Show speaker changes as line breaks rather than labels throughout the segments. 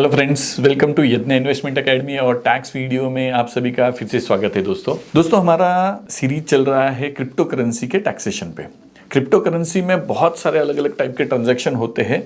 Hello friends, welcome to यत्न investment academy और tax video में आप सभी का फिर से स्वागत है। दोस्तों हमारा सीरीज चल रहा है क्रिप्टो करेंसी के टैक्सेशन पे। क्रिप्टो करेंसी में बहुत सारे अलग अलग टाइप के ट्रांजैक्शन होते हैं।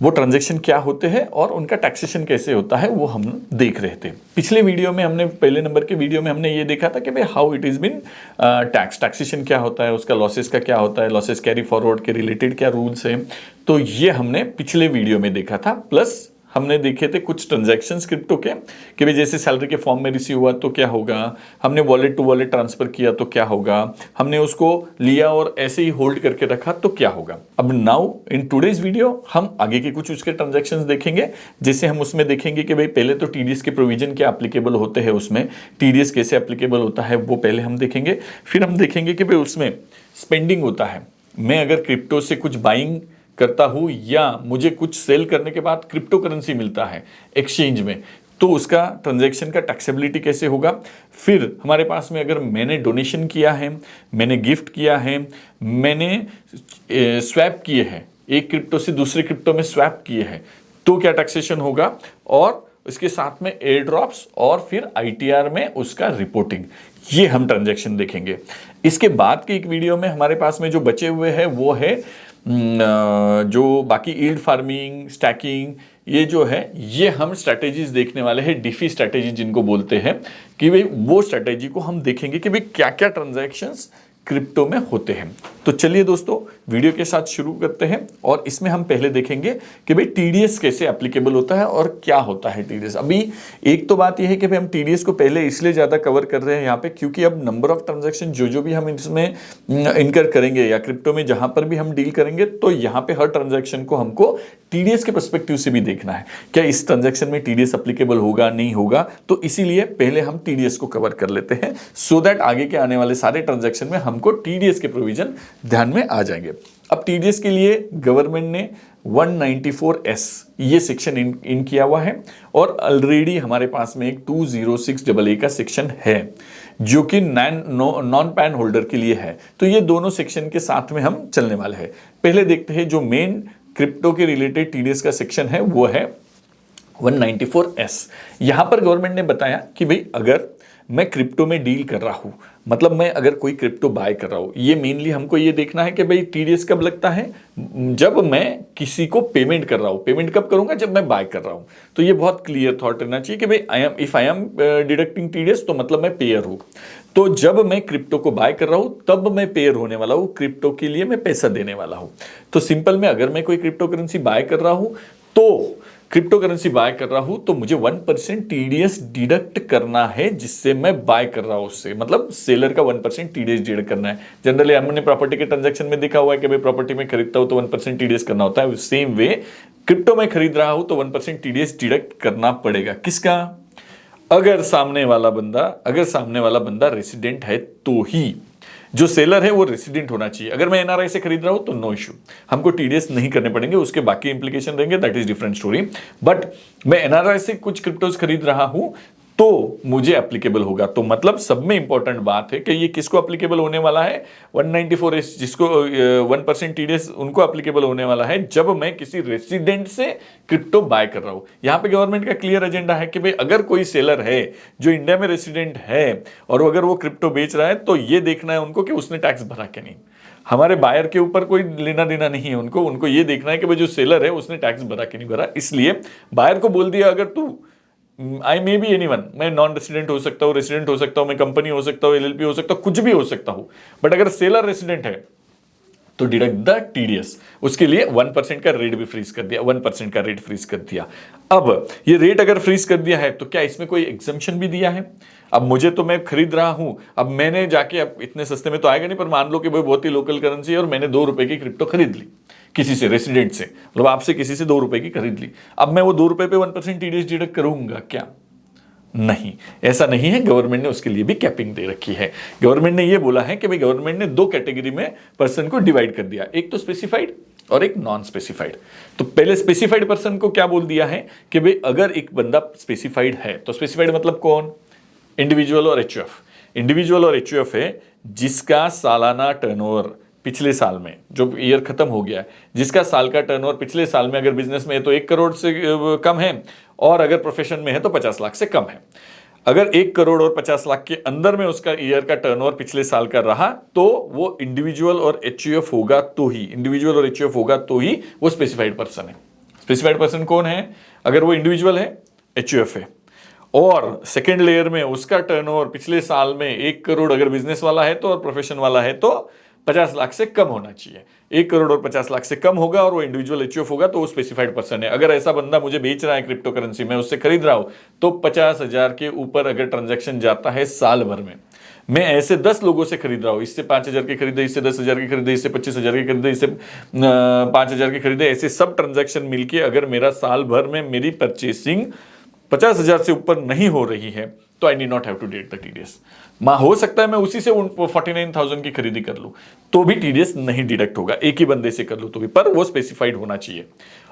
वो ट्रांजैक्शन क्या होते हैं और उनका टैक्सेशन कैसे होता है वो हम देख रहे थे। पिछले वीडियो में हमने पहले नंबर के वीडियो में हमने ये देखा था कि भाई how it is been taxation क्या होता है, उसका लॉसेस का क्या होता है, लॉसेस कैरी फॉरवर्ड के रिलेटेड क्या रूल्स हैं। तो ये हमने पिछले वीडियो में देखा था। प्लस हमने देखे थे कुछ ट्रांजैक्शंस क्रिप्टो के कि भाई जैसे सैलरी के फॉर्म में रिसीव हुआ तो क्या होगा, हमने वॉलेट टू वॉलेट ट्रांसफर किया तो क्या होगा, हमने उसको लिया और ऐसे ही होल्ड करके रखा तो क्या होगा। अब नाउ इन टुडेज वीडियो हम आगे के कुछ उसके ट्रांजैक्शंस देखेंगे। जैसे हम उसमें देखेंगे कि भाई पहले तो टीडीएस के प्रोविजन क्या एप्लीकेबल होते हैं, उसमें टीडीएस कैसे एप्लीकेबल होता है वो पहले हम देखेंगे। फिर हम देखेंगे कि भाई उसमें स्पेंडिंग होता है। मैं अगर क्रिप्टो से कुछ बाइंग करता हूं या मुझे कुछ सेल करने के बाद क्रिप्टो करेंसी मिलता है एक्सचेंज में, तो उसका ट्रांजैक्शन का टैक्सेबिलिटी कैसे होगा। फिर हमारे पास में अगर मैंने डोनेशन किया है, मैंने गिफ्ट किया है, मैंने स्वैप किए हैं, एक क्रिप्टो से दूसरे क्रिप्टो में स्वैप किए हैं, तो क्या टैक्सेशन होगा। और इसके साथ में एयर ड्रॉप्स और फिर आईटीआर में उसका रिपोर्टिंग, ये हम ट्रांजैक्शन देखेंगे। इसके बाद के एक वीडियो में हमारे पास में जो बचे हुए हैं वो है जो बाकी यील्ड फार्मिंग, स्टैकिंग, ये जो है ये हम स्ट्रैटेजीज देखने वाले हैं। डिफी स्ट्रैटेजी जिनको बोलते हैं कि भाई वो स्ट्रैटेजी को हम देखेंगे कि भाई क्या क्या ट्रांजैक्शंस क्रिप्टो में होते हैं। तो चलिए दोस्तों वीडियो के साथ शुरू करते हैं और इसमें हम पहले देखेंगे कि भाई टीडीएस कैसे एप्लीकेबल होता है और क्या होता है टीडीएस। अभी एक तो बात यह है कि भाई हम टीडीएस को पहले इसलिए ज़्यादा कवर कर रहे हैं यहाँ पे क्योंकि अब नंबर ऑफ ट्रांजैक्शन जो भी हम इसमें इनकर करेंगे या क्रिप्टो में जहां पर भी हम डील करेंगे तो यहाँ पे हर ट्रांजैक्शन को हमको टीडीएस के पर्सपेक्टिव से भी देखना है। क्या इस ट्रांजैक्शन में टीडीएस एप्लीकेबल होगा, नहीं होगा, तो इसीलिए पहले हम टीडीएस को कवर कर लेते हैं सो दैट आगे के आने वाले सारे ट्रांजैक्शन में हमको टीडीएस के प्रोविजन ध्यान में आ जाएंगे। अब टीडीएस के लिए गवर्नमेंट ने 194S ये सेक्शन इन किया हुआ है और ऑलरेडी हमारे पास में एक 206AA का सेक्शन है जो कि नॉन पैन होल्डर के लिए है। तो ये दोनों सेक्शन के साथ में हम चलने वाले हैं। पहले देखते हैं जो मेन क्रिप्टो के रिलेटेड टीडीएस का सेक्शन है वो है 194S। यहां पर गवर्नमेंट ने बताया कि भाई अगर मैं क्रिप्टो में डील कर रहा हूं, मतलब मैं अगर कोई क्रिप्टो बाय कर रहा हूं, ये मेनली हमको ये देखना है कि भाई टीडीएस कब लगता है, जब मैं किसी को पेमेंट कर रहा हूं। पेमेंट कब करूंगा, जब मैं बाय कर रहा हूं। तो ये बहुत क्लियर थॉट रहना चाहिए कि भाई if I am deducting TDS तो मतलब मैं पेयर हूं। तो जब मैं क्रिप्टो को बाय कर रहा हूं तब मैं पेयर होने वाला हूं, क्रिप्टो के लिए मैं पैसा देने वाला हूं। तो सिंपल में अगर मैं कोई क्रिप्टो करेंसी बाय कर रहा हूं तो क्रिप्टो करेंसी बाय कर रहा हूं तो मुझे 1% टीडीएस डिडक्ट करना है जिससे मैं बाय कर रहा हूं उससे, मतलब सेलर का 1% टीडीएस डिडक्ट करना है। जनरली हमने प्रॉपर्टी के ट्रांजैक्शन में देखा हुआ है कि भाई प्रॉपर्टी में खरीदता हूं तो 1% टीडीएस करना होता है। सेम वे क्रिप्टो में खरीद रहा हूं तो 1% टीडीएस डिडक्ट करना पड़ेगा। किसका? अगर सामने वाला बंदा रेसिडेंट है तो ही। जो सेलर है वो रेसिडेंट होना चाहिए। अगर मैं एनआरआई से खरीद रहा हूं तो नो इशू, हमको टीडीएस नहीं करने पड़ेंगे, उसके बाकी इंप्लीकेशन रहेंगे, that is different story. But मैं एनआरआई से कुछ क्रिप्टोज खरीद रहा हूं तो मुझे एप्लीकेबल होगा। तो मतलब सब में इंपॉर्टेंट बात है कि ये किसको एप्लीकेबल होने वाला है, 194S जिसको 1% टीडीएस उनको एप्लीकेबल होने वाला है जब मैं किसी रेसिडेंट से क्रिप्टो बाय कर रहा हूं। यहां पे गवर्नमेंट का क्लियर एजेंडा है कि भाई अगर कोई सेलर है जो इंडिया में रेसिडेंट है और अगर वो क्रिप्टो बेच रहा है तो ये देखना है उनको कि उसने टैक्स भरा कि नहीं। हमारे बायर के ऊपर कोई लेना देना नहीं है, उनको ये देखना है कि भाई जो सेलर है उसने टैक्स भरा कि नहीं भरा। इसलिए बायर को बोल दिया अगर तू आई मे बी एनीवन, मैं नॉन रेसिडेंट हो सकता हूं, रेसिडेंट हो सकता हूं, मैं कंपनी हो सकता हूं, एलएलपी हो सकता हूं, कुछ भी हो सकता हूं, बट अगर सेलर रेसिडेंट है तो डिडक्ट द टीडीएस। उसके लिए 1% का रेट भी फ्रीज कर दिया, 1% का रेट फ्रीज कर दिया। अब ये रेट अगर फ्रीज कर दिया है तो क्या इसमें कोई एग्जम्पशन भी दिया है? अब मुझे तो मैं खरीद रहा हूं, अब मैंने जाके, अब इतने सस्ते में तो आएगा नहीं, पर मान लो कि भाई बहुत ही लोकल करेंसी है और मैंने 2 रुपए की क्रिप्टो खरीद ली किसी से, रेसिडेंट से, मतलब आपसे किसी से 2 रुपए की खरीद ली। अब मैं वो 2 रुपए पे 1% टीडीएस डिडक्ट करूंगा क्या? नहीं, ऐसा नहीं है। गवर्नमेंट ने उसके लिए भी कैपिंग दे रखी है। गवर्नमेंट ने ये बोला है कि भाई गवर्नमेंट ने 2 कैटेगरी में पर्सन को डिवाइड कर दिया, एक तो स्पेसिफाइड और एक नॉन स्पेसिफाइड। तो पहले स्पेसिफाइड पर्सन को क्या बोल दिया है कि भाई अगर एक बंदा स्पेसिफाइड है तो स्पेसिफाइड मतलब कौन? इंडिविजुअल और एचयूएफ। इंडिविजुअल और एचयूएफ है जिसका सालाना टर्नओवर पिछले साल में, जो ईयर खत्म हो गया है, जिसका साल का टर्नओवर पिछले साल में अगर बिजनेस में है तो 1 करोड़ से कम है और अगर प्रोफेशन में है तो 50 लाख से कम है। अगर 1 करोड़ और 50 लाख के अंदर में उसका ईयर का टर्नओवर पिछले साल का रहा तो वो इंडिविजुअल और एचयूएफ होगा तो ही, इंडिविजुअल और एचयूएफ होगा तो ही वो स्पेसिफाइड पर्सन है। स्पेसिफाइड पर्सन कौन है? अगर वो इंडिविजुअल है, एचयूएफ है, और सेकेंड लेयर में उसका टर्नओवर पिछले साल में 1 करोड़ अगर बिजनेस वाला है तो और प्रोफेशन वाला है तो 50 लाख से कम होना चाहिए। 1 करोड़ और 50 लाख से कम होगा और वो इंडिविजुअल एचयूएफ होगा तो वो स्पेसिफाइड पर्सन है। अगर ऐसा बंदा मुझे बेच रहा है क्रिप्टो करेंसी में, उससे खरीद रहा हूं, तो 50,000 के ऊपर अगर ट्रांजैक्शन जाता है साल भर में, मैं ऐसे 10 लोगों से खरीद रहा हूं, इससे 5,000 के खरीदे, इससे 10,000 के खरीदे, इससे 25,000 के खरीदे, इससे 5,000 के खरीदे, ऐसे सब ट्रांजैक्शन मिलके अगर मेरा साल भर में मेरी परचेसिंग 50,000 से ऊपर नहीं हो रही है तो I need not have to deduct the TDS. हो सकता है मैं उसी से 49,000 की खरीदी कर लूं तो भी टीडीएस नहीं डिडक्ट होगा, एक ही बंदे से कर लूं तो भी, पर वो स्पेसिफाइड होना चाहिए।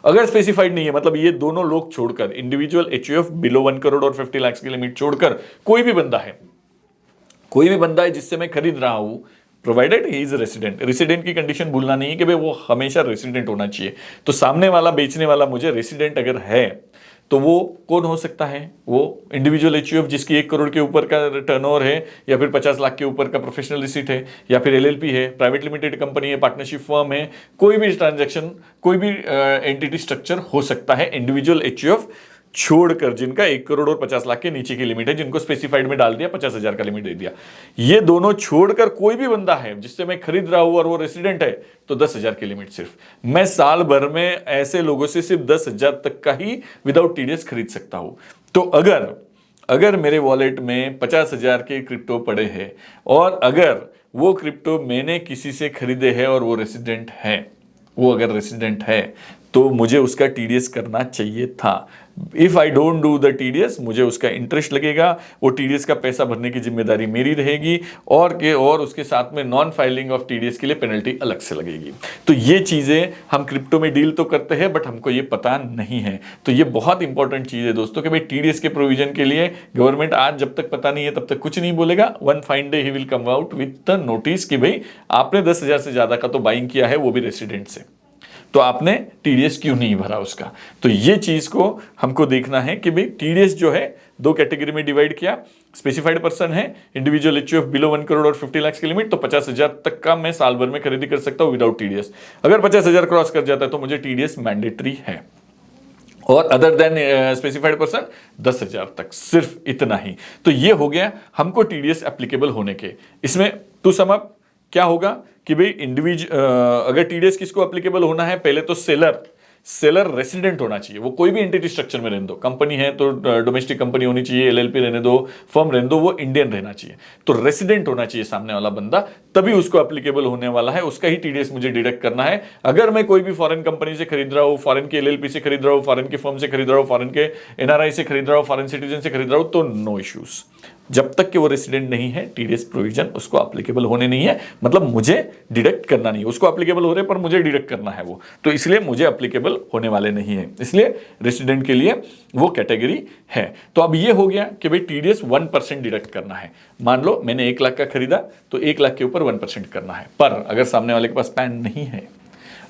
अगर स्पेसिफाइड नहीं है, मतलब ये दोनों लोग छोड़कर, इंडिविजुअल एचयूएफ बिलो 1 करोड़ और 50 लाख की लिमिट छोड़कर कोई भी बंदा है जिससे मैं खरीद रहा हूं, provided he is resident. Resident की कंडीशन भूलना नहीं है कि भाई वो हमेशा रेसिडेंट होना चाहिए। तो सामने वाला, बेचने वाला मुझे रेसिडेंट अगर है तो वो कौन हो सकता है? वो इंडिविजुअल एचयूएफ जिसकी 1 करोड़ के ऊपर का टर्नओवर है, या फिर 50 लाख के ऊपर का प्रोफेशनल रिसीट है, या फिर एलएलपी है, प्राइवेट लिमिटेड कंपनी है, पार्टनरशिप फर्म है, कोई भी ट्रांजैक्शन, कोई भी एंटिटी स्ट्रक्चर हो सकता है इंडिविजुअल एचयूएफ छोड़कर, जिनका 1 करोड़ और 50 लाख के नीचे की लिमिट है, जिनको स्पेसिफाइड में डाल दिया, 50,000 का लिमिट दे दिया। ये दोनों छोड़कर कोई भी बंदा है जिससे मैं खरीद रहा हूं और वो रेसिडेंट है तो 10,000 की लिमिट सिर्फ। मैं साल भर में ऐसे लोगों से सिर्फ 10,000 तक का ही विदाउट टीडीएस खरीद सकता हूं। तो अगर मेरे वॉलेट में 50,000 के क्रिप्टो पड़े हैं और अगर वो क्रिप्टो मैंने किसी से खरीदे हैं और वो अगर रेसिडेंट है तो मुझे उसका टीडीएस करना चाहिए था। If I don't do the TDS, मुझे उसका इंटरेस्ट लगेगा, वो टीडीएस का पैसा भरने की जिम्मेदारी मेरी रहेगी, और उसके साथ में नॉन फाइलिंग ऑफ टीडीएस के लिए पेनल्टी अलग से लगेगी। तो ये चीजें हम क्रिप्टो में डील तो करते हैं बट हमको ये पता नहीं है। तो ये बहुत इंपॉर्टेंट चीज है दोस्तों कि भाई टीडीएस के प्रोविजन के लिए गवर्नमेंट आज जब तक पता नहीं है तब तक कुछ नहीं बोलेगा। One fine day he will come out with the notice कि भाई आपने 10,000 से ज्यादा का तो बाइंग किया है, वो भी रेसिडेंट से, तो आपने टीडीएस क्यों नहीं भरा उसका। तो ये चीज को हमको देखना है कि भाई टीडीएस जो है 2 कैटेगरी में डिवाइड किया। स्पेसिफाइड पर्सन है, इंडिविजुअल एचयूएफ बिलो 1 करोड़ और 50 लाख की लिमिट, तो 50,000 तक का मैं साल भर में खरीदी कर सकता हूं विदाउट टीडीएस। अगर 50,000 क्रॉस कर जाता है तो मुझे टीडीएस मैंडेटरी है, और अदर देन स्पेसिफाइड पर्सन 10,000 तक, सिर्फ इतना ही। तो ये हो गया हमको टीडीएस एप्लीकेबल होने के। इसमें टू सम अप क्या होगा कि भाई अगर टीडीएस किसको एप्लीकेबल होना है, पहले तो सेलर रेसिडेंट होना चाहिए, वो कोई भी एंटिटी स्ट्रक्चर में रहने दो, कंपनी है तो डोमेस्टिक कंपनी होनी चाहिए, एलएलपी रहने दो, फर्म रहने दो, वो इंडियन रहना चाहिए, तो रेसिडेंट होना चाहिए सामने वाला बंदा, तभी उसको एप्लीकेबल होने वाला है, उसका ही टीडीएस मुझे डिडक्ट करना है। अगर मैं कोई भी फॉरेन कंपनी से खरीद रहा हूं, फॉरेन के एलएलपी से खरीद रहा हूं, फॉरेन की फर्म से खरीद रहा हूं, फॉरेन के एनआरआई से खरीद रहा हूं, फॉरेन सिटीजन से खरीद रहा हूं, तो नो इश्यूज। जब तक कि वो रेसिडेंट नहीं है टीडीएस प्रोविजन उसको एप्लीकेबल होने नहीं है, मतलब मुझे डिडक्ट करना नहीं है, उसको एप्लीकेबल हो रहे पर मुझे डिडक्ट करना है वो, तो इसलिए मुझे एप्लीकेबल होने वाले नहीं है, इसलिए रेसिडेंट के लिए वो कैटेगरी है। तो अब ये हो गया कि भाई टीडीएस 1% डिडक्ट करना है। मान लो मैंने 1 लाख का खरीदा तो 1 लाख के ऊपर 1% करना है, पर अगर सामने वाले के पास पैन नहीं है,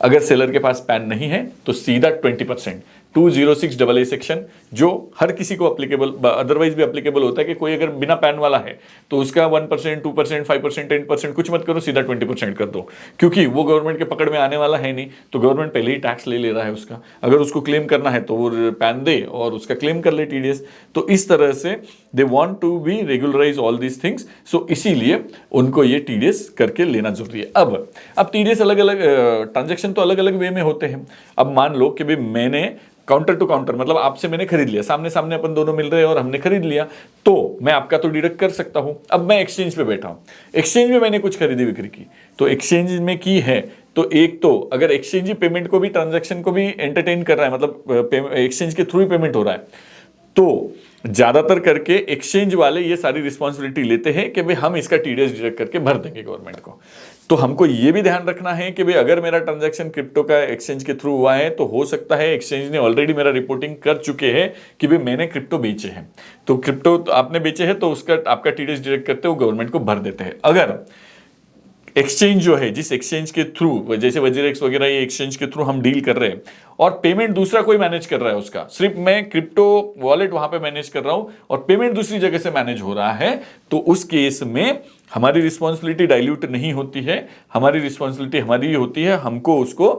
अगर सेलर के पास पैन नहीं है तो सीधा 20%, 206AA सेक्शन, जो हर किसी को एप्लीकेबल, अदरवाइज भी एप्लीकेबल होता है कि कोई अगर बिना पैन वाला है तो उसका 1%, 2%, 5%, 10% कुछ मत करो, सीधा 20% कर दो, क्योंकि वो गवर्नमेंट के पकड़ में आने वाला है नहीं, तो गवर्नमेंट पहले ही टैक्स ले रहा है उसका। अगर उसको क्लेम करना है तो वो पैन दे और उसका क्लेम कर ले टीडीएस। तो इस तरह से they want to be regularize all these things, so इसीलिए उनको ये टीडीएस करके लेना जरूरी है। अब टीडीएस अलग अलग ट्रांजेक्शन तो अलग अलग वे में होते हैं। अब मान लो कि भाई मैंने काउंटर टू काउंटर, मतलब आपसे मैंने खरीद लिया, सामने सामने अपन दोनों मिल रहे हैं और हमने खरीद लिया, तो मैं आपका तो डिडक्ट कर सकता हूं। अब मैं एक्सचेंज पे बैठा हूं, एक्सचेंज में मैंने कुछ खरीदी बिक्री की, तो एक्सचेंज में की है, तो एक तो अगर एक्सचेंज पेमेंट को भी, ट्रांजैक्शन को भी एंटरटेन कर रहा है, मतलब एक्सचेंज के थ्रू ही पेमेंट हो रहा है, तो ज्यादातर करके एक्सचेंज वाले ये सारी रिस्पॉन्सिबिलिटी लेते हैं कि भाई हम इसका टीडीएस डिडक्ट करके भर देंगे गवर्नमेंट को। तो हमको ये भी ध्यान रखना है कि भाई अगर मेरा ट्रांजैक्शन क्रिप्टो का एक्सचेंज के थ्रू हुआ है तो हो सकता है एक्सचेंज ने ऑलरेडी मेरा रिपोर्टिंग कर चुके हैं कि भाई मैंने क्रिप्टो बेचे हैं, तो क्रिप्टो आपने बेचे हैं तो उसका आपका टीडीएस डिडक्ट करते हो गवर्नमेंट को भर देते हैं। अगर एक्सचेंज जो है, जिस एक्सचेंज के थ्रू, जैसे वजीरेक्स वगैरह ये एक्सचेंज के थ्रू हम डील कर रहे हैं और पेमेंट दूसरा कोई मैनेज कर रहा है, उसका सिर्फ मैं क्रिप्टो वॉलेट वहां पे मैनेज कर रहा हूं और पेमेंट दूसरी जगह से मैनेज हो रहा है, तो उस केस में हमारी रिस्पॉन्सिबिलिटी डाइल्यूट नहीं होती है। हमारी रिस्पॉन्सिबिलिटी हमारी होती है, हमको उसको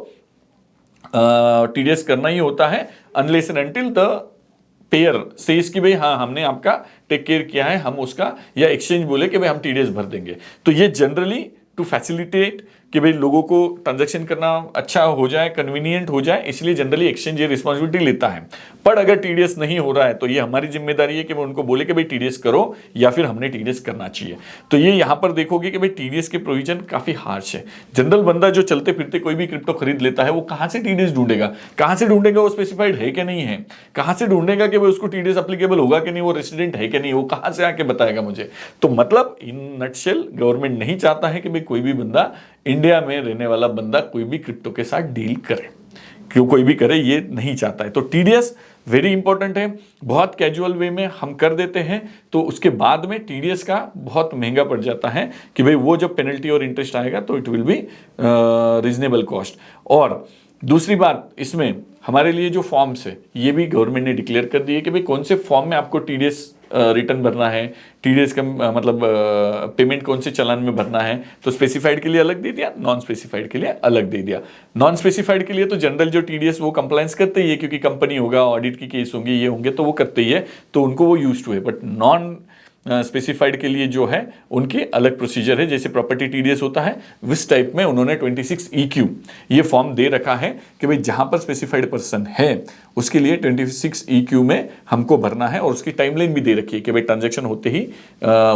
टीडीएस करना ही होता है, unless and until the pair says कि भाई हाँ हमने आपका टेक केयर किया है, हम उसका, या एक्सचेंज बोले कि भाई हम टीडीएस भर देंगे। तो ये जनरली टू फैसिलिटेट कि भाई लोगों को ट्रांजैक्शन करना अच्छा हो जाए, कन्वीनियंट हो जाए, इसलिए जनरली एक्सचेंज ये रिस्पॉन्सिबिलिटी लेता है। पर अगर टीडीएस नहीं हो रहा है तो ये हमारी जिम्मेदारी है कि मैं उनको बोले कि भाई टीडीएस करो, या फिर हमने टीडीएस करना चाहिए। तो ये यहां पर देखोगे कि भाई टीडीएस के प्रोविजन काफी हार्श है। जनरल बंदा जो चलते फिरते कोई भी क्रिप्टो खरीद लेता है, वो कहां से टीडीएस ढूंढेगा, कहां से ढूंढेगा, वो स्पेसिफाइड है कि नहीं है, कहां से ढूंढेगा कि भाई उसको टीडीएस एप्लीकेबल होगा कि नहीं, वो रेसिडेंट है कि नहीं, वो कहां से आके बताएगा मुझे। तो मतलब इन नटशेल गवर्नमेंट नहीं चाहता है कि भाई कोई भी बंदा, इंडिया में रहने वाला बंदा कोई भी क्रिप्टो के साथ डील करे, क्यों कोई भी करे, ये नहीं चाहता है। तो टीडीएस वेरी इंपॉर्टेंट है। बहुत कैजुअल वे में हम कर देते हैं तो उसके बाद में टीडीएस का बहुत महंगा पड़ जाता है कि भाई वो जब पेनल्टी और इंटरेस्ट आएगा तो it will be reasonable cost. और दूसरी बात, इसमें हमारे लिए जो फॉर्म्स है ये भी गवर्नमेंट ने डिक्लेयर कर दिए कि भाई कौन से फॉर्म में आपको टीडीएस रिटर्न भरना है, टीडीएस का मतलब पेमेंट कौन से चालान में भरना है। तो स्पेसिफाइड के लिए अलग दे दिया, नॉन स्पेसिफाइड के लिए अलग दे दिया। नॉन स्पेसिफाइड के लिए तो जनरल जो टीडीएस वो कंप्लायंस करते ही है, क्योंकि कंपनी होगा, ऑडिट की केस होंगे, ये होंगे, तो वो करते ही है, तो उनको वो यूज टू है। बट नॉन स्पेसिफाइड के लिए जो है उनकी अलग प्रोसीजर है। जैसे प्रॉपर्टी टीडीएस होता है, इस टाइप में उन्होंने 26 EQ ये फॉर्म दे रखा है कि भाई जहां पर स्पेसिफाइड पर्सन है उसके लिए 26 EQ में हमको भरना है, और उसकी टाइमलाइन भी दे रखी है कि भाई ट्रांजैक्शन होते ही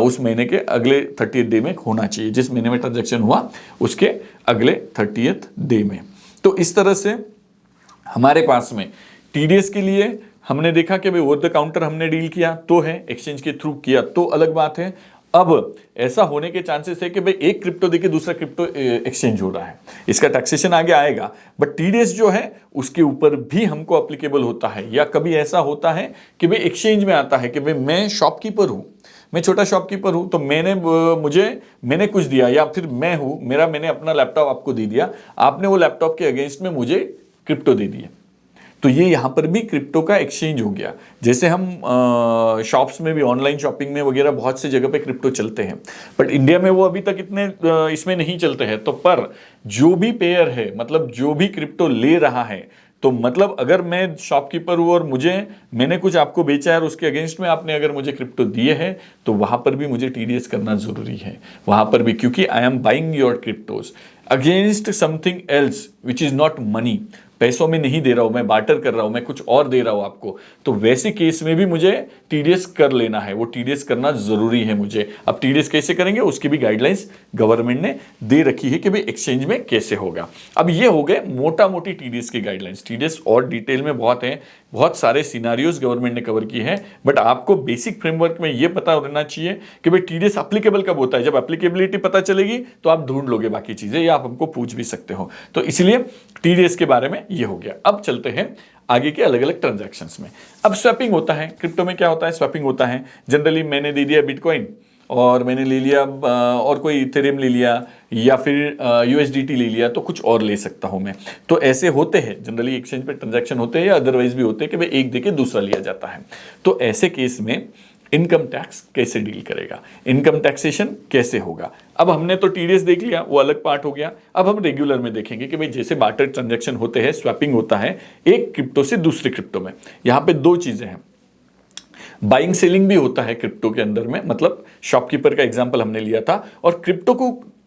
उस महीने के अगले 30th डे में होना चाहिए, जिस महीने में ट्रांजैक्शन हुआ उसके अगले 30th डे में। तो इस तरह से हमारे पास में टीडीएस के लिए हमने देखा कि भाई ओवर द काउंटर हमने डील किया तो है, एक्सचेंज के थ्रू किया तो अलग बात है। अब ऐसा होने के चांसेस है कि भाई एक क्रिप्टो देके दूसरा क्रिप्टो एक्सचेंज हो रहा है, इसका टैक्सेशन आगे आएगा, बट टीडीएस जो है उसके ऊपर भी हमको अप्लीकेबल होता है। या कभी ऐसा होता है कि भाई एक्सचेंज में आता है कि भाई मैं शॉपकीपर हूं, मैं छोटा शॉपकीपर हूं, तो मैंने कुछ दिया, या फिर मैंने अपना लैपटॉप आपको दे दिया, आपने वो लैपटॉप के अगेंस्ट में मुझे क्रिप्टो दे दिया, तो ये यहां पर भी क्रिप्टो का एक्सचेंज हो गया। जैसे हम शॉप्स में भी, ऑनलाइन शॉपिंग में वगैरह बहुत से जगह पे क्रिप्टो चलते हैं, बट इंडिया में वो अभी तक इतने इसमें नहीं चलते हैं। तो पर जो भी पेयर है, मतलब जो भी क्रिप्टो ले रहा है, तो मतलब अगर मैं शॉपकीपर हूं और मैंने कुछ आपको बेचा है और उसके अगेंस्ट में आपने अगर मुझे क्रिप्टो दिए हैं, तो वहां पर भी मुझे टीडीएस करना जरूरी है वहां पर भी, क्योंकि I am buying your cryptos against something else which is not money. पैसों में नहीं दे रहा हूं मैं, बार्टर कर रहा हूं मैं, कुछ और दे रहा हूं आपको, तो वैसे केस में भी मुझे टीडीएस कर लेना है, वो टीडीएस करना जरूरी है मुझे। अब टीडीएस कैसे करेंगे उसकी भी गाइडलाइंस गवर्नमेंट ने दे रखी है कि भाई एक्सचेंज में कैसे होगा। अब ये हो गए मोटा मोटी टीडीएस की गाइडलाइंस। टीडीएस और डिटेल में बहुत है, बहुत सारे सिनारियोज गवर्नमेंट ने कवर किए हैं, बट आपको बेसिक फ्रेमवर्क में ये पता रहना चाहिए कि भाई टीडीएस एप्लीकेबल कब होता है। जब एप्लीकेबिलिटी पता चलेगी तो आप ढूंढ लोगे बाकी चीजें, या आप हमको पूछ भी सकते हो। तो इसलिए टीडीएस के बारे में ये हो गया। अब चलते हैं आगे के अलग अलग ट्रांजैक्शंस में। अब स्वैपिंग होता है क्रिप्टो में, क्या होता है, स्वैपिंग होता है। जनरली मैंने दे दिया बिटकॉइन और मैंने ले लिया और कोई इथेरियम ले लिया, या फिर USDT ले लिया, तो कुछ और ले सकता हूं मैं। तो ऐसे होते हैं जनरली एक्सचेंज पे ट्रांजैक्शन होते हैं, या अदरवाइज भी होते हैं कि भाई एक देके दूसरा लिया जाता है। तो ऐसे केस में इनकम टैक्स कैसे डील करेगा, इनकम टैक्सेशन कैसे होगा। अब हमने तो टीडीएस देख लिया, वो अलग पार्ट हो गया। अब हम रेगुलर में देखेंगे कि भाई जैसे बार्टर ट्रांजैक्शन होते हैं, स्वैपिंग होता है एक क्रिप्टो से दूसरे क्रिप्टो में। यहां पे दो चीजें हैं, बाइंग सेलिंग भी होता है क्रिप्टो के अंदर में, मतलब शॉपकीपर का एग्जांपल हमने लिया था, और क्रिप्टो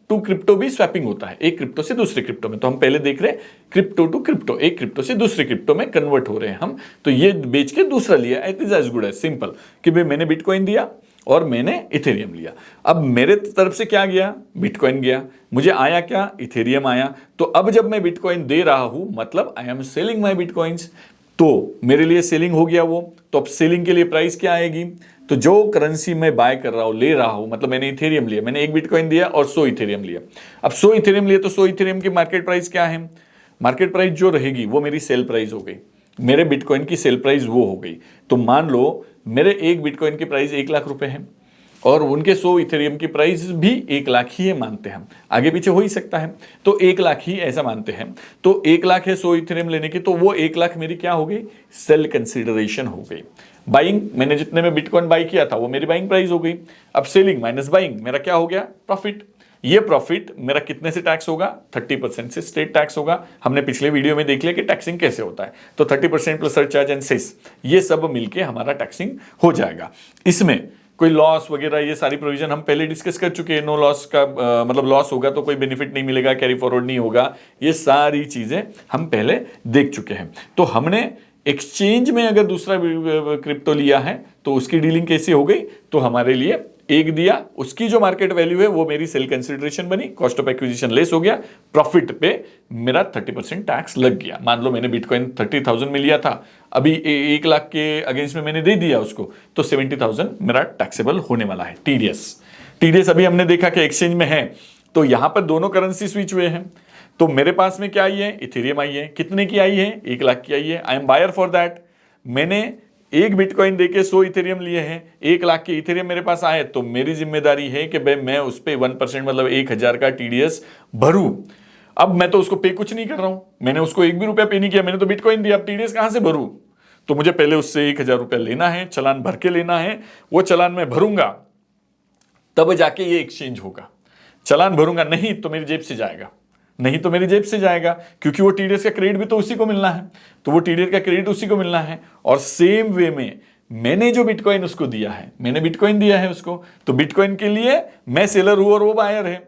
टू क्रिप्टो भी स्वैपिंग होता है, एक क्रिप्टो से दूसरे क्रिप्टो में। तो हम पहले देख रहे हैं क्रिप्टो टू क्रिप्टो, एक क्रिप्टो से दूसरे क्रिप्टो में कन्वर्ट हो रहे हैं हम। तो ये बेच के दूसरा लिया, it is as good as simple कि भाई मैंने बिटकॉइन दिया और मैंने इथेरियम लिया। अब मेरे तरफ से क्या गया, बिटकॉइन गया, मुझे आया क्या, इथेरियम आया। तो अब जब मैं बिटकॉइन दे रहा हूं, मतलब I am selling my bitcoins, तो मेरे लिए सेलिंग हो गया वो। तो अब सेलिंग के लिए प्राइस क्या आएगी, तो जो करेंसी मैं बाय कर रहा हूं, ले रहा हूं, मतलब मैंने इथेरियम लिया, मैंने एक बिटकॉइन दिया और 100 इथेरियम लिया। अब 100 इथेरियम लिया तो 100 इथेरियम की मार्केट प्राइस क्या है, मार्केट प्राइस जो रहेगी वो मेरी सेल प्राइस हो गई, मेरे बिटकॉइन की सेल प्राइस वो हो गई। तो मान लो मेरे एक बिटकॉइन की प्राइस 1 लाख रुपए है, और उनके 100 इथेरियम की प्राइस भी 1 लाख ही है मानते हैं हम, आगे पीछे हो ही सकता है, तो 1 लाख ही ऐसा मानते हैं। तो 1 लाख है 100 इथेरियम लेने की, तो वो 1 लाख मेरी क्या हो गई, सेल कंसिडरेशन हो गई। बाइंग, मैंने जितने में बिटकॉइन बाई किया था वो मेरी बाइंग प्राइस हो गई। अब सेलिंग माइनस बाइंग मेरा क्या हो गया, प्रॉफिट। ये प्रॉफिट मेरा कितने से टैक्स होगा, 30% से स्टेट टैक्स होगा। हमने पिछले वीडियो में देख लिया कि टैक्सिंग कैसे होता है, तो 30% प्लस सरचार्ज एंड सेस, ये सब मिलके हमारा टैक्सिंग हो जाएगा। इसमें कोई लॉस वगैरह ये सारी प्रोविजन हम पहले डिस्कस कर चुके हैं। नो लॉस का मतलब लॉस होगा तो कोई बेनिफिट नहीं मिलेगा, कैरी फॉरवर्ड नहीं होगा, ये सारी चीजें हम पहले देख चुके हैं। तो हमने एक्सचेंज में अगर दूसरा क्रिप्टो लिया है तो उसकी डीलिंग कैसे हो गई, तो हमारे लिए एक दिया, उसकी जो मार्केट वैल्यू है वो मेरी सेल कंसिडरेशन बनी, कॉस्ट ऑफ एक्विजिशन लेस हो गया, प्रॉफिट पे मेरा 30% टैक्स लग गया। मान लो मैंने बिटकॉइन 30,000 में लिया था, अभी 1 लाख के अगेंस्ट में मैंने दे दिया उसको, तो 70,000 मेरा टैक्सेबल होने वाला है। टीडीएस अभी हमने देखा कि एक्सचेंज में है, तो यहां पर दोनों करेंसी स्विच हुए हैं। तो मेरे पास में क्या आई है, इथेरियम आई है, कितने की आई है, 1 लाख की आई है। I am buyer for that. मैंने एक बिटकॉइन देके 100 इथेरियम लिए हैं, 1 लाख के इथेरियम मेरे पास आए, तो मेरी जिम्मेदारी है कि भाई मैं उस पर 1% मतलब 1,000 का टीडीएस भरूं। अब मैं तो उसको पे कुछ नहीं कर रहा हूं, मैंने उसको 1 भी रुपया पे नहीं किया, मैंने तो बिटकॉइन दिया, अब टीडीएस कहां से भरूं। तो मुझे पहले उससे 1,000 रुपया लेना है, चालान भर के लेना है, वो चालान मैं भरूंगा तब जाके ये एक्सचेंज होगा। चालान भरूंगा नहीं तो मेरी जेब से जाएगा, नहीं तो मेरी जेब से जाएगा, क्योंकि वो टीडीएस का क्रेडिट भी तो उसी को मिलना है, तो वो टीडीएस का क्रेडिट उसी को मिलना है। और सेम वे में मैंने जो बिटकॉइन उसको दिया है, मैंने बिटकॉइन दिया है उसको, तो बिटकॉइन के लिए मैं सेलर हूं और वो बायर है,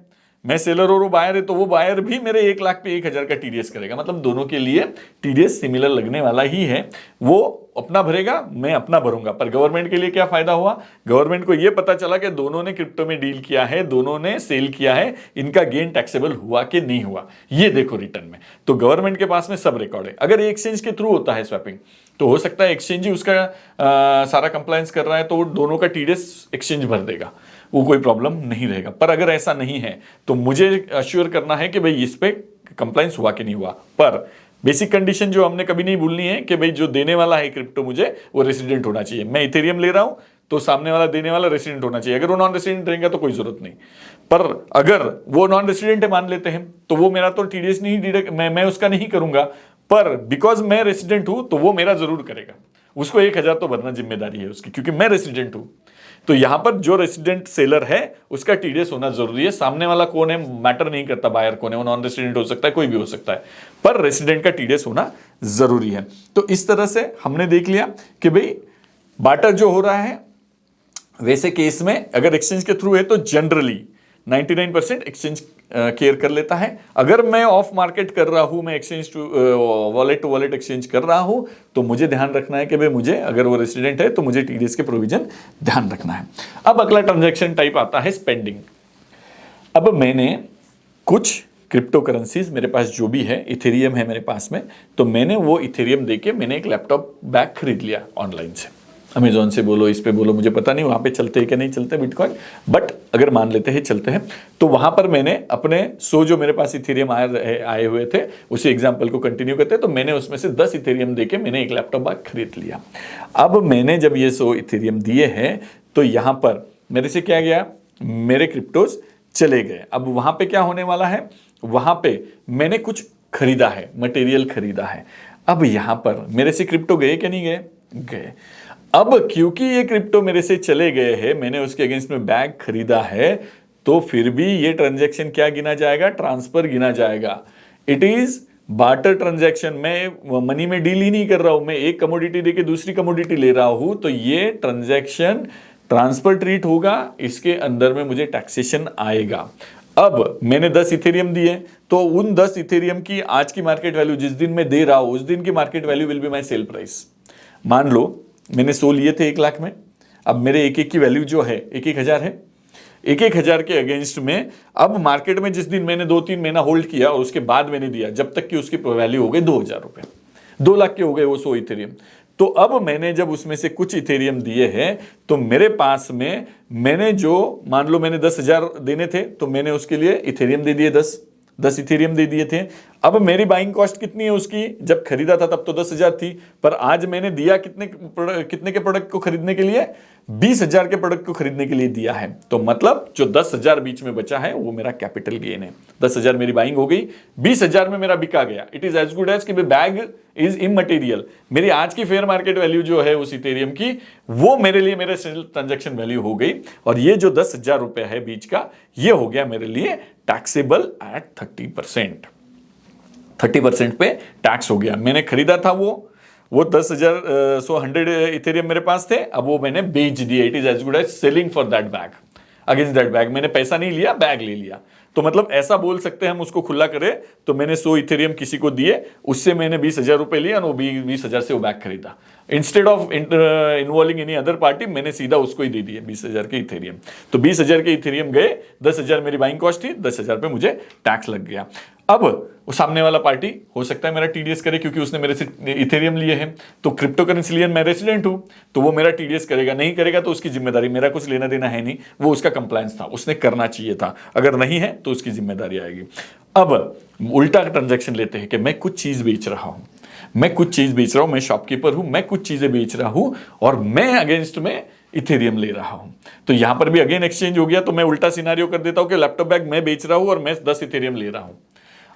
मैं सेलर और वो बायर है, तो वो बायर भी मेरे 1 लाख पे 1,000 का टीडीएस करेगा। मतलब दोनों के लिए टीडीएस सिमिलर लगने वाला ही है, वो अपना भरेगा, मैं अपना भरूंगा। पर गवर्नमेंट के लिए क्या फायदा हुआ, गवर्नमेंट को यह पता चला कि दोनों ने क्रिप्टो में डील किया है, दोनों ने सेल किया है, इनका गेन टैक्सेबल हुआ कि नहीं हुआ, ये देखो रिटर्न में। तो गवर्नमेंट के पास में सब रिकॉर्ड है। अगर एक्सचेंज के थ्रू होता है स्वैपिंग, तो हो सकता है एक्सचेंज ही उसका सारा कंप्लायंस कर रहा है, तो दोनों का टीडीएस एक्सचेंज भर देगा, वो कोई प्रॉब्लम नहीं रहेगा। पर अगर ऐसा नहीं है तो मुझे अश्योर करना है कि भाई इस पे कंप्लायंस हुआ कि नहीं हुआ। पर बेसिक कंडीशन जो हमने कभी नहीं भूलनी है कि भाई जो देने वाला है क्रिप्टो मुझे, वो रेसिडेंट होना चाहिए। मैं इथेरियम ले रहा हूं तो सामने वाला देने वाला रेसिडेंट होना चाहिए। अगर वो नॉन रेसिडेंट रहेगा तो कोई जरूरत नहीं, पर अगर वो नॉन रेसिडेंट है मान लेते हैं, तो वो मेरा तो टीडीएस नहीं डिडक्ट, मैं उसका नहीं करूंगा, पर बिकॉज मैं रेसिडेंट हूं तो वो मेरा जरूर करेगा। उसको 1,000 तो भरना जिम्मेदारी है उसकी, क्योंकि मैं रेसिडेंट हूं। तो यहां पर जो रेसिडेंट सेलर है उसका टीडीएस होना जरूरी है। सामने वाला कौन है मैटर नहीं करता, बायर कौन है, वो नॉन रेसिडेंट हो सकता है, कोई भी हो सकता है, पर रेसिडेंट का टीडीएस होना जरूरी है। तो इस तरह से हमने देख लिया कि भाई बार्टर जो हो रहा है, वैसे केस में अगर एक्सचेंज के थ्रू है तो जनरली 99% एक्सचेंज केयर कर लेता है। अगर मैं ऑफ मार्केट कर रहा हूं, मैं exchange to wallet to wallet exchange कर रहा हूं, तो मुझे ध्यान रखना है कि भाई मुझे, अगर वो रेसिडेंट है तो मुझे टीडीएस के प्रोविजन ध्यान रखना है। अब अगला ट्रांजैक्शन टाइप आता है स्पेंडिंग। अब मैंने कुछ क्रिप्टो करेंसीज मेरे पास जो भी है, इथेरियम है मेरे पास में, तो मैंने वो इथेरियम देके मैंने एक लैपटॉप बैग खरीद लिया ऑनलाइन से, अमेजोन से बोलो, इस पे बोलो, मुझे पता नहीं वहां पे चलते हैं कि नहीं चलते बिटकॉइन, बट अगर मान लेते हैं चलते हैं, तो वहां पर मैंने अपने 100 जो मेरे पास इथेरियम आए हुए थे, उसी एग्जांपल को कंटिन्यू करते हैं, तो मैंने उसमें से 10 इथेरियम देके मैंने एक लैपटॉप बैग खरीद लिया। अब मैंने जब ये 100 इथेरियम दिए हैं, तो यहां पर मेरे से क्या गया, मेरे क्रिप्टोज चले गए। अब वहां पे क्या होने वाला है, वहां पे मैंने कुछ खरीदा है, मटेरियल खरीदा है। अब यहां पर मेरे से क्रिप्टो गए कि नहीं गए, गए। अब क्योंकि ये क्रिप्टो मेरे से चले गए हैं, मैंने उसके अगेंस्ट में बैग खरीदा है, तो फिर भी ये ट्रांजैक्शन क्या गिना जाएगा, ट्रांसफर गिना जाएगा। It is barter transaction. मैं मनी में डील ही नहीं कर रहा हूं, मैं एक कमोडिटी देके दूसरी कमोडिटी ले रहा हूं, तो ये ट्रांजैक्शन ट्रांसफर ट्रीट होगा, इसके अंदर में मुझे टैक्सेशन आएगा। अब मैंने 10 इथेरियम दिए, तो उन 10 इथेरियम की आज की मार्केट वैल्यू, जिस दिन मैं दे रहा हूं उस दिन की market value will be my sale price. मान लो मैंने 100 लिए थे 1 लाख में, अब मेरे एक एक की वैल्यू जो है 1,000 है, 1,000 के अगेंस्ट में अब मार्केट में जिस दिन मैंने 2-3 महीना होल्ड किया और उसके बाद मैंने दिया, जब तक कि उसकी वैल्यू हो गई 2,000 रुपए, 2 लाख के हो गए वो 100 इथेरियम। तो अब मैंने जब उसमें से कुछ इथेरियम दिए हैं, तो मेरे पास में मैंने जो, मान लो मैंने 10,000 देने थे, तो मैंने उसके लिए इथेरियम दे दिए 10 इथेरियम दे दिए थे। अब मेरी बाइंग कॉस्ट कितनी है उसकी, जब खरीदा था तब तो 10,000 थी, पर आज मैंने दिया कितने के प्रोडक्ट को खरीदने के लिए, 20,000 के प्रोडक्ट को खरीदने के लिए दिया है, तो मतलब जो 10,000 बीच में बचा है वो मेरा कैपिटल गेन है। 10,000 मेरी बाइंग हो गई, 20,000 में मेरा बिका गया। It is as good as कि बैग इज इमटेरियल। मेरी आज की फेयर मार्केट वैल्यू जो है उस इथेरियम की, वो मेरे लिए मेरे ट्रांजैक्शन वैल्यू हो गई। और ये जो 10,000 रुपया है बीच का, ये हो गया मेरे लिए टैक्सेबल एट 30%। 30% पे टैक्स हो गया। मैंने खरीदा था वो 10,000 100 इथेरियम मेरे पास थे, अब वो मैंने बेच दिया। It is as good as selling for that bag, against that bag. मैंने पैसा नहीं लिया, बैग ले लिया। तो मतलब ऐसा बोल सकते हैं हम उसको खुला करें तो मैंने 100 इथेरियम किसी को दिए, उससे मैंने 20,000 रुपए लिए और वो 20,000 से वो बैग खरीदा। Instead of involving any other party, मैंने सीधा उसको ही दे दिए 20,000 के इथेरियम। तो 20,000 के इथेरियम गए, 10,000 मेरी बाइंग कॉस्ट थी, 10,000 पे मुझे टैक्स लग गया। अब वो सामने वाला पार्टी हो सकता है मेरा टीडीएस करे, क्योंकि उसने मेरे से इथेरियम लिए हैं। तो क्रिप्टो करेंसी लिए मैं रेसिडेंट हूं, तो वो मेरा टीडीएस करेगा। नहीं करेगा तो उसकी जिम्मेदारी, मेरा कुछ लेना देना है नहीं, वो उसका कंप्लायंस था, उसने करना चाहिए था। अगर नहीं है तो उसकी जिम्मेदारी आएगी। अब उल्टा ट्रांजैक्शन लेते हैं कि मैं कुछ चीज बेच रहा हूं, मैं शॉपकीपर हूं, मैं कुछ चीजें बेच रहा हूं और मैं अगेंस्ट में इथेरियम ले रहा हूं। तो यहां पर भी अगेन एक्सचेंज हो गया। तो मैं उल्टा सिनारियो कर देता हूं कि लैपटॉप बैग मैं बेच रहा हूं और मैं 10 इथेरियम ले रहा हूं।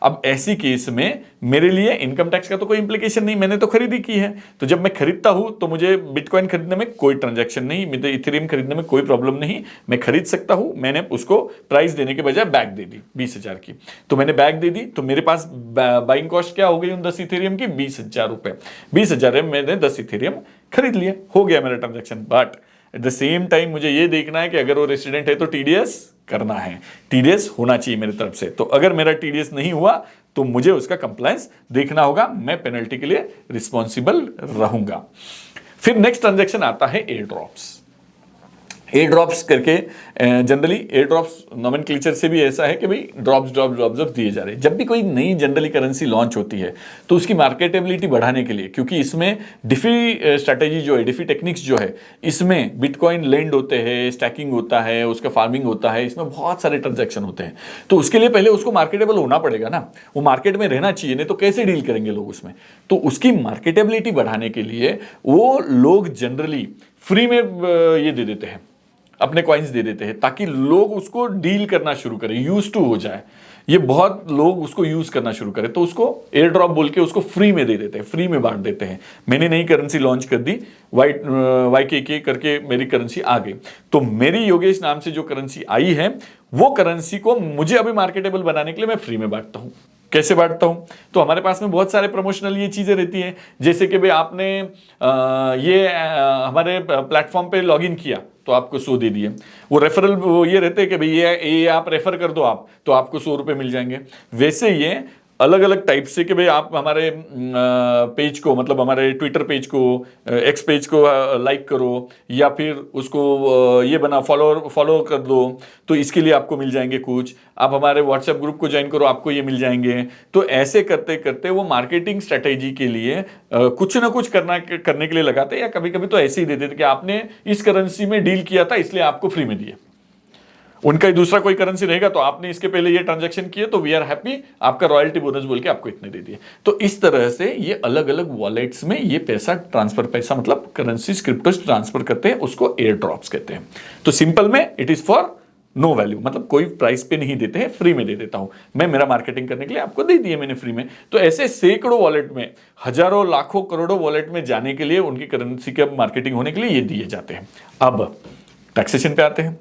अब ऐसी केस में मेरे लिए इनकम टैक्स का तो कोई इंप्लीकेशन नहीं, मैंने तो खरीदी की है। तो जब मैं खरीदता हूं तो मुझे बिटकॉइन खरीदने में कोई ट्रांजैक्शन नहीं, मुझे इथेरियम खरीदने में कोई प्रॉब्लम नहीं, मैं खरीद सकता हूं। मैंने उसको प्राइस देने के बजाय बैग दे दी 20,000 की, तो मैंने बैग दे दी। तो मेरे पास बाइंग कॉस्ट क्या हो गई उन 10 इथेरियम की? 20,000 रुपए। 20,000 में मैंने 10 इथेरियम खरीद लिए, हो गया मेरा transaction. But at the same time मुझे ये देखना है कि अगर वो रेसिडेंट है तो टीडीएस करना है, टीडीएस होना चाहिए मेरी तरफ से। तो अगर मेरा टीडीएस नहीं हुआ तो मुझे उसका कंप्लायंस देखना होगा, मैं पेनल्टी के लिए रिस्पॉन्सिबल रहूंगा। फिर नेक्स्ट ट्रांजैक्शन आता है एयर ड्रॉप्स। एयर ड्रॉप्स करके जनरली एयर ड्रॉप्स नोमेनक्लेचर से भी ऐसा है कि भाई ड्रॉप्स दिए जा रहे हैं। जब भी कोई नई जनरली करेंसी लॉन्च होती है तो उसकी मार्केटेबिलिटी बढ़ाने के लिए, क्योंकि इसमें डिफी स्ट्रैटेजी जो है, डिफी टेक्निक्स जो है, इसमें बिटकॉइन लेंड होते हैं, स्टैकिंग होता है, उसका फार्मिंग होता है, इसमें बहुत सारे ट्रांजैक्शन होते हैं। तो उसके लिए पहले उसको मार्केटेबल होना पड़ेगा ना, वो मार्केट में रहना चाहिए, नहीं तो कैसे डील करेंगे लोग उसमें। तो उसकी मार्केटेबिलिटी बढ़ाने के लिए वो लोग जनरली फ्री में ये दे देते हैं, अपने कॉइन्स दे देते हैं, ताकि लोग उसको डील करना शुरू करें, यूज टू हो जाए। ये बहुत लोग उसको यूज करना शुरू करें तो उसको एयर ड्रॉप बोल के उसको फ्री में दे देते हैं, फ्री में बांट देते हैं। मैंने नई करेंसी लॉन्च कर दी, YKK करके मेरी करेंसी आ गई। तो मेरी योगेश नाम से जो करेंसी आई है, वो करेंसी को मुझे अभी मार्केटेबल बनाने के लिए मैं फ्री में बांटता हूं। कैसे बांटता हूं? तो हमारे पास में बहुत सारे प्रमोशनल ये चीजें रहती हैं, जैसे कि भाई आपने हमारे प्लेटफॉर्म पे लॉगिन किया तो आपको 100 दे दिए। वो रेफरल ये रहते हैं कि भाई ये आप रेफर कर दो आप, तो आपको 100 रुपए मिल जाएंगे। वैसे ये अलग अलग टाइप से कि भाई आप हमारे पेज को, मतलब हमारे ट्विटर पेज को, एक्स पेज को लाइक करो, या फिर उसको ये बना फॉलो कर दो, तो इसके लिए आपको मिल जाएंगे कुछ। आप हमारे व्हाट्सएप ग्रुप को ज्वाइन करो, आपको ये मिल जाएंगे। तो ऐसे करते करते वो मार्केटिंग स्ट्रेटेजी के लिए कुछ ना कुछ करने के लिए लगाते हैं, या कभी कभी तो ऐसे ही देते थे कि आपने इस करेंसी में डील किया था इसलिए आपको फ्री में दिए। उनका ही दूसरा कोई करेंसी रहेगा तो आपने इसके पहले ये ट्रांजैक्शन किए तो वी आर हैप्पी, आपका रॉयल्टी बोनस बोल के आपको इतने दे दिए। तो इस तरह से ये अलग अलग वॉलेट्स में ये पैसा मतलब करेंसीज, क्रिप्टोस ट्रांसफर करते हैं, उसको एयर ड्रॉप्स कहते हैं। तो सिंपल में it is for no value, मतलब कोई प्राइस पे नहीं देते हैं, फ्री में दे देता हूं मैं, मेरा मार्केटिंग करने के लिए आपको दे दिए मैंने फ्री में। तो ऐसे सैकड़ों वॉलेट में, हजारों लाखों करोड़ों वॉलेट में जाने के लिए, उनकी करेंसी का मार्केटिंग होने के लिए ये दिए जाते हैं। अब टैक्सेशन पे आते हैं।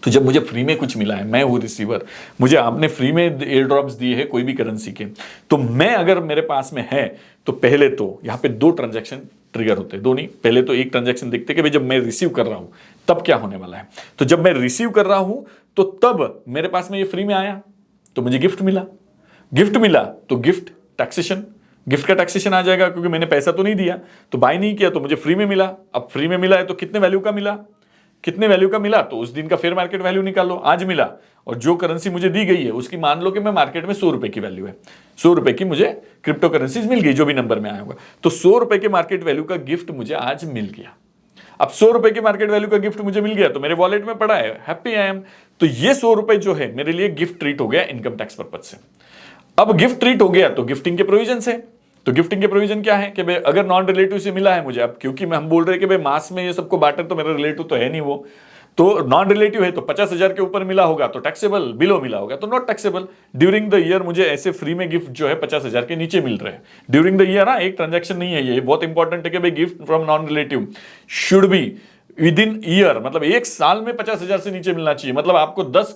तो जब मुझे फ्री में कुछ मिला है, मैं हूं रिसीवर, मुझे आपने फ्री में एयर ड्रॉप्स दिए हैं कोई भी करेंसी के, तो मैं अगर मेरे पास में है तो पहले तो यहां पे 2 ट्रांजैक्शन ट्रिगर होते हैं। 2 नहीं, पहले तो एक ट्रांजैक्शन देखते कि भाई जब मैं रिसीव कर रहा हूं तब क्या होने वाला है। तो जब मैं रिसीव कर रहा हूं तो तब मेरे पास में ये फ्री में आया तो मुझे गिफ्ट मिला तो गिफ्ट टैक्सेशन, गिफ्ट का टैक्सेशन आ जाएगा, क्योंकि मैंने पैसा तो नहीं दिया, तो बाय नहीं किया, तो मुझे फ्री में मिला। अब फ्री में मिला है तो कितने वैल्यू का मिला, तो उस दिन का फेयर मार्केट वैल्यू निकाल लो, आज मिला। और जो करेंसी मुझे दी गई है उसकी मान लो कि मैं मार्केट में 100 रुपए की वैल्यू है, 100 रुपए की मुझे क्रिप्टो करेंसीज मिल गई, जो भी नंबर में आया होगा। तो 100 रुपए के मार्केट वैल्यू का गिफ्ट मुझे आज मिल गया। अब 100 रुपए की मार्केट वैल्यू का गिफ्ट मुझे मिल गया तो मेरे वॉलेट में पड़ा है, हैप्पी आई एम। तो ये 100 रुपए जो है मेरे लिए गिफ्ट ट्रीट हो गया इनकम टैक्स पर्पज से। अब गिफ्ट ट्रीट हो गया तो गिफ्टिंग के प्रोविजन है, तो गिफ्टिंग के प्रोविजन क्या है कि भाई अगर नॉन रिलेटिव से मिला है मुझे, अब क्योंकि हम बोल रहे हैं कि भाई मास में ये सबको बांटे तो मेरा रिलेटिव तो है नहीं वो, तो नॉन रिलेटिव है तो 50,000 के ऊपर मिला होगा तो टैक्सेबल, बिलो मिला होगा तो not taxable. During the year मुझे ऐसे फ्री में गिफ्ट जो है 50,000 के नीचे मिल रहे हैं ड्यूरिंग द ईयर। हाँ, एक ट्रांजैक्शन नहीं है ये बहुत इंपॉर्टेंट है कि भाई gift from non relative should be with in year, मतलब एक साल में 50,000 से नीचे मिलना चाहिए। मतलब आपको 10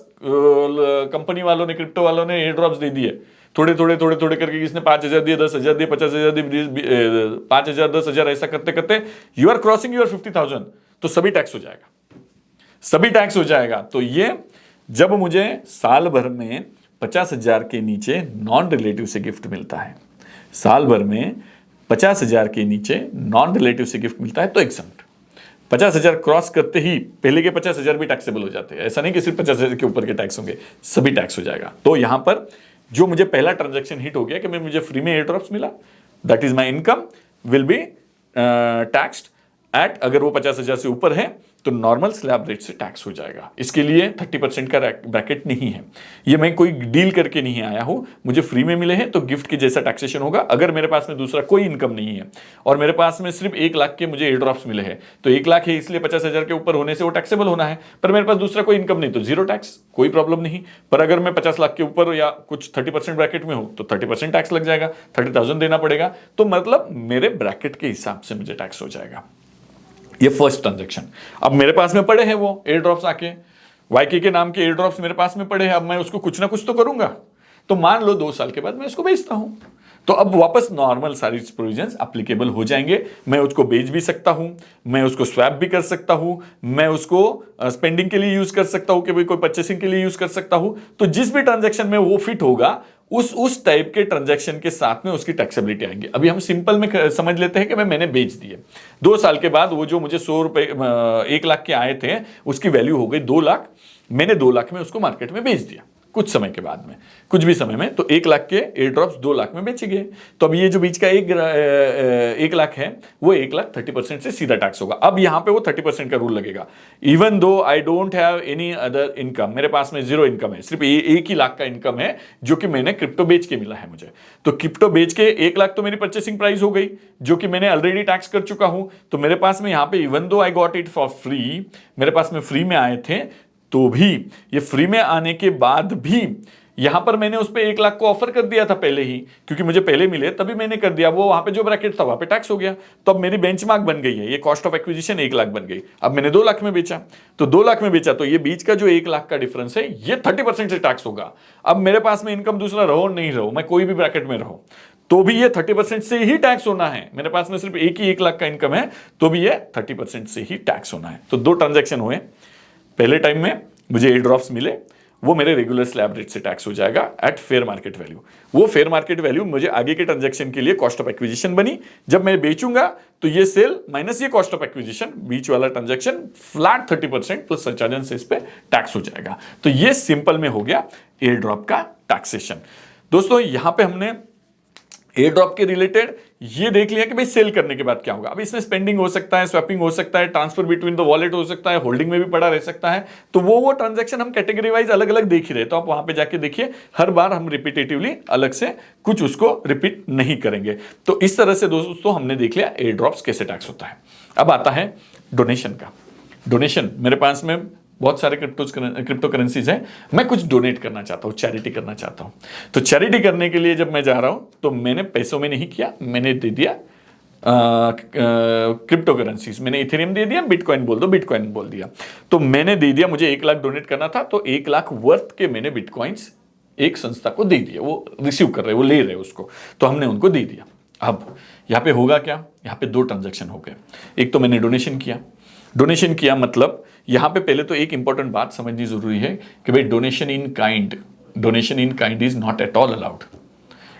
कंपनी वालों ने, क्रिप्टो वालों ने एयर ड्रॉप्स दे दिए थोड़े थोड़े थोड़े थोड़े करके, किसने 5,000 दिए, 10,000 दिए, 50,000 दिए, 5,000, 10,000 ऐसा करते करते यू आर क्रॉसिंग यूर 50,000, तो सभी टैक्स हो जाएगा, सभी टैक्स हो जाएगा। तो ये जब मुझे साल भर में 50,000 के नीचे नॉन रिलेटिव से गिफ्ट मिलता है, साल भर में 50,000 के नीचे नॉन रिलेटिव से गिफ्ट मिलता है तो एग्जम्प्ट। 50,000 क्रॉस करते ही पहले के 50,000 भी टैक्सेबल हो जाते हैं, ऐसा नहीं कि सिर्फ 50,000 के ऊपर के टैक्स होंगे, सभी टैक्स हो जाएगा। तो यहां पर जो मुझे पहला ट्रांजैक्शन हिट हो गया कि मुझे फ्री में एयर ड्रॉप्स मिला, that is my income will be taxed eight, अगर वो 50,000 से ऊपर है तो नॉर्मल स्लैब रेट से टैक्स हो जाएगा। इसके लिए 30% का ब्रैकेट नहीं है, ये मैं कोई डील करके नहीं आया हूं, मुझे फ्री में मिले हैं तो गिफ्ट के जैसा टैक्सेशन होगा। अगर मेरे पास में दूसरा कोई इनकम नहीं है और मेरे पास में सिर्फ 1 लाख के मुझे एयर ड्रॉप्स मिले हैं तो 1 लाख है इसलिए 50,000 के ऊपर होने से वो टैक्सेबल होना है, पर मेरे पास दूसरा कोई इनकम नहीं तो जीरो टैक्स, कोई प्रॉब्लम नहीं। पर अगर मैं 50 लाख के ऊपर या कुछ 30% ब्रैकेट में हूं तो 30% टैक्स लग जाएगा, 30,000 देना पड़ेगा, तो मतलब मेरे ब्रैकेट के हिसाब से मुझे टैक्स हो जाएगा। ये फर्स्ट ट्रांजैक्शन। अब मेरे पास में पड़े हैं वो एयर ड्रॉप्स, आके वाईके के नाम के एयर ड्रॉप्स मेरे पास में पड़े हैं, अब मैं उसको कुछ ना कुछ तो करूंगा, तो मान लो 2 साल के बाद मैं इसको बेचता हूं तो अब वापस नॉर्मल सारी प्रोविजंस एप्लीकेबल हो जाएंगे। मैं उसको बेच भी सकता हूं, मैं उसको स्वैप भी कर सकता हूं, मैं उसको स्पेंडिंग के लिए यूज कर सकता हूं कि भाई कोई परचेसिंग के लिए यूज कर सकता हूं। तो जिस भी ट्रांजैक्शन में वो फिट होगा उस टाइप के ट्रांजैक्शन के साथ में उसकी टैक्सेबिलिटी आएंगी। अभी हम सिंपल में समझ लेते हैं कि मैंने बेच दिए, 2 साल के बाद वो जो मुझे 100 रुपए 1 लाख के आए थे उसकी वैल्यू हो गई 2 लाख, मैंने 2 लाख में उसको मार्केट में बेच दिया कुछ समय के बाद में, कुछ भी समय में, तो 1 लाख के एयर ड्रॉप्स 2 लाख में बेचे गए। तो अब ये जो बीच का 1 लाख है वो 1 लाख 30% से सीधा टैक्स होगा। अब यहां पे वो 30% का रूल लगेगा, even though I don't have any other income, मेरे पास में 0 इनकम है, सिर्फ 1 ही लाख का इनकम है जो कि मैंने क्रिप्टो बेच के मिला है मुझे। तो क्रिप्टो बेच के 1 लाख तो मेरी परचेसिंग प्राइस हो गई जो कि मैंने ऑलरेडी टैक्स कर चुका हूं। तो मेरे पास में यहां पे even though I got it for free, मेरे पास में फ्री में आए थे, तो भी ये फ्री में आने के बाद भी यहां पर मैंने उस पर 1 लाख को ऑफर कर दिया था पहले ही, क्योंकि मुझे पहले मिले तभी मैंने कर दिया, वो वहां पे जो ब्रैकेट था वहां पे टैक्स हो गया। तो अब मेरी बेंचमार्क बन गई है, ये कॉस्ट ऑफ एक्विजिशन 1 लाख बन गई। अब मैंने 2 लाख में बेचा, तो 2 लाख में बेचा तो ये बीच का जो 1 लाख का डिफरेंस है ये 30% से टैक्स होगा। अब मेरे पास में इनकम दूसरा रहो नहीं रहो, मैं कोई भी ब्रैकेट में रहो, तो भी ये 30% से ही टैक्स होना है। मेरे पास में सिर्फ 1 लाख का इनकम है तो भी ये 30% से ही टैक्स होना है। तो 2 ट्रांजेक्शन हुए, पहले टाइम में मुझे एयर ड्रॉप्स मिले, वो मेरे रेगुलर स्लैब रेट से टैक्स हो जाएगा एट फेयर मार्केट वैल्यू। वो फेयर मार्केट वैल्यू मुझे आगे के ट्रांजैक्शन के लिए कॉस्ट ऑफ एक्विजिशन बनी। जब मैं बेचूंगा तो ये सेल माइनस ये कॉस्ट ऑफ एक्विजिशन, बीच वाला ट्रांजैक्शन फ्लैट 30% प्लस सरचार्ज से इस पे टैक्स हो जाएगा। तो ये सिंपल में हो गया एयर ड्रॉप का टैक्सेशन। दोस्तों यहां पे हमने एयर ड्रॉप के रिलेटेड ये देख लिया कि भाई सेल करने के बाद क्या होगा। अब इसमें स्पेंडिंग हो सकता है, स्वैपिंग हो सकता है, ट्रांसफर बिटवीन द वॉलेट हो सकता है, होल्डिंग में भी पड़ा रह सकता है। तो वो ट्रांजैक्शन हम कैटेगरी वाइज अलग अलग देख ही रहे, तो आप वहां पे जाके देखिए, हर बार हम रिपीटेटिवली अलग से कुछ उसको रिपीट नहीं करेंगे। तो इस तरह से दोस्तों हमने देख लिया एयर ड्रॉप्स कैसे टैक्स होता है। अब आता है डोनेशन का। डोनेशन, मेरे पास में बहुत सारे क्रिप्टो करेंसीज हैं, मैं कुछ डोनेट करना चाहता हूं, चैरिटी करना चाहता हूं। तो चैरिटी करने के लिए जब मैं जा रहा हूं तो मैंने पैसों में नहीं किया, मैंने दे दिया क्रिप्टो करेंसीज, मैंने इथेरियम दे दिया, बिटकॉइन बोल दो, बिटकॉइन बोल दिया। तो मैंने दे दिया, मुझे 1 लाख डोनेट करना था तो 1 लाख वर्थ के मैंने बिटकॉइंस एक संस्था को दे दिया, वो रिसीव कर रहे, वो ले रहे उसको, तो हमने उनको दे दिया। अब यहाँ पे होगा क्या, यहाँ पे 2 ट्रांजेक्शन हो गए। एक तो मैंने डोनेशन किया, डोनेशन किया मतलब यहां पे पहले तो एक इंपॉर्टेंट बात समझनी जरूरी है कि भाई donation in kind is not at all allowed,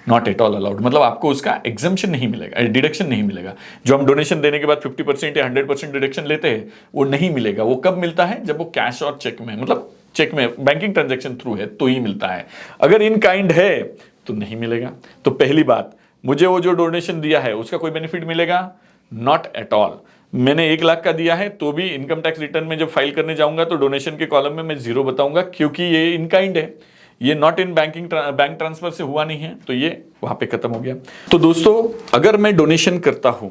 not at all allowed. मतलब आपको उसका एग्जम्पशन नहीं मिलेगा, डिडक्शन नहीं मिलेगा। जो हम डोनेशन देने के बाद 50% या 100% डिडक्शन लेते हैं वो नहीं मिलेगा। वो कब मिलता है, जब वो कैश और चेक में, मतलब चेक में बैंकिंग ट्रांजेक्शन थ्रू है तो ही मिलता है। अगर इन काइंड है तो नहीं मिलेगा। तो पहली बात, मुझे वो जो डोनेशन दिया है उसका कोई बेनिफिट मिलेगा, नॉट एट ऑल। मैंने 1 लाख का दिया है तो भी इनकम टैक्स रिटर्न में जब फाइल करने जाऊंगा तो डोनेशन के कॉलम में मैं 0 बताऊंगा, क्योंकि ये इन काइंड है, ये नॉट इन बैंक ट्रांसफर से हुआ नहीं है, तो ये वहां पे खत्म हो गया। तो दोस्तों अगर मैं डोनेशन करता हूं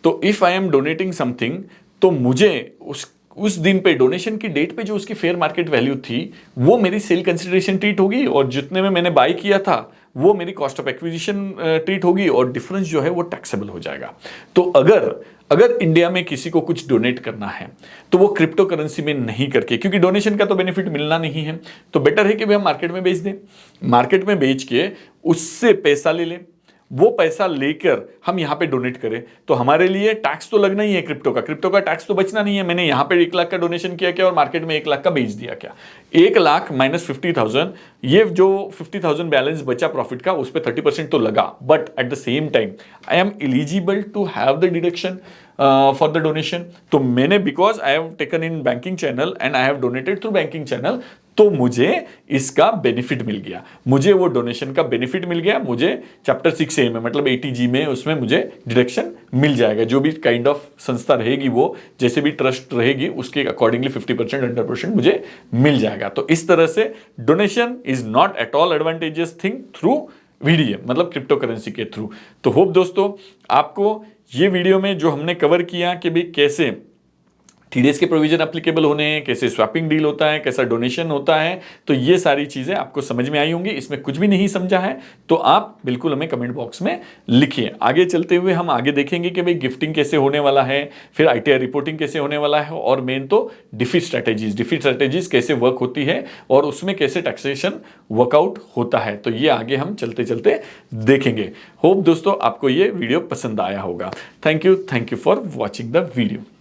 तो if I am donating something, तो मुझे उस दिन पे डोनेशन की डेट पे जो उसकी फेयर मार्केट वैल्यू थी वो मेरी सेल कंसिडरेशन ट्रीट होगी, और जितने में मैंने बाय किया था वो मेरी कॉस्ट ऑफ एक्विजिशन ट्रीट होगी, और डिफरेंस जो है वो टैक्सेबल हो जाएगा। तो अगर इंडिया में किसी को कुछ डोनेट करना है तो वो क्रिप्टो करेंसी में नहीं करके, क्योंकि डोनेशन का तो बेनिफिट मिलना नहीं है, तो बेटर है कि भाई हम मार्केट में बेच दें, मार्केट में बेच के उससे पैसा ले लें, वो पैसा लेकर हम यहां पे डोनेट करें, तो हमारे लिए टैक्स तो लगना ही है क्रिप्टो का टैक्स तो बचना नहीं है। मैंने यहां पे 1 लाख का डोनेशन किया क्या और मार्केट में 1 लाख का बेच दिया क्या, 1 लाख माइनस 50,000, ये जो 50,000 बैलेंस बचा प्रॉफिट का उस पर 30% तो लगा, but at the same time I am eligible to have the deduction for the donation. तो मैंने because I have taken in banking channel and I have donated through banking channel, तो मुझे इसका बेनिफिट मिल गया, मुझे वो डोनेशन का benefit मिल गया, मुझे चैप्टर 6A में मतलब 80G में उसमें मुझे डिडक्शन मिल जाएगा। जो भी काइंड ऑफ संस्था रहेगी, वो जैसे भी ट्रस्ट रहेगी उसके अकॉर्डिंगली 50% 100% मुझे मिल जाएगा। तो इस तरह से donation is not at all advantageous thing through VDM, मतलब क्रिप्टो करेंसी के थ्रू। तो होप दोस्तों आपको ये वीडियो में जो हमने कवर किया कि भाई कैसे TDS के प्रोविजन एप्लीकेबल होने हैं, कैसे स्वैपिंग डील होता है, कैसा डोनेशन होता है, तो ये सारी चीजें आपको समझ में आई होंगी। इसमें कुछ भी नहीं समझा है तो आप बिल्कुल हमें कमेंट बॉक्स में लिखिए। आगे चलते हुए हम आगे देखेंगे कि भाई गिफ्टिंग कैसे होने वाला है, फिर ITR रिपोर्टिंग कैसे होने वाला है, और मेन तो डिफीट स्ट्रैटेजीज कैसे वर्क होती है और उसमें कैसे टैक्सेशन वर्कआउट होता है। तो ये आगे हम चलते चलते देखेंगे। होप दोस्तों आपको ये वीडियो पसंद आया होगा। Thank you for watching the video.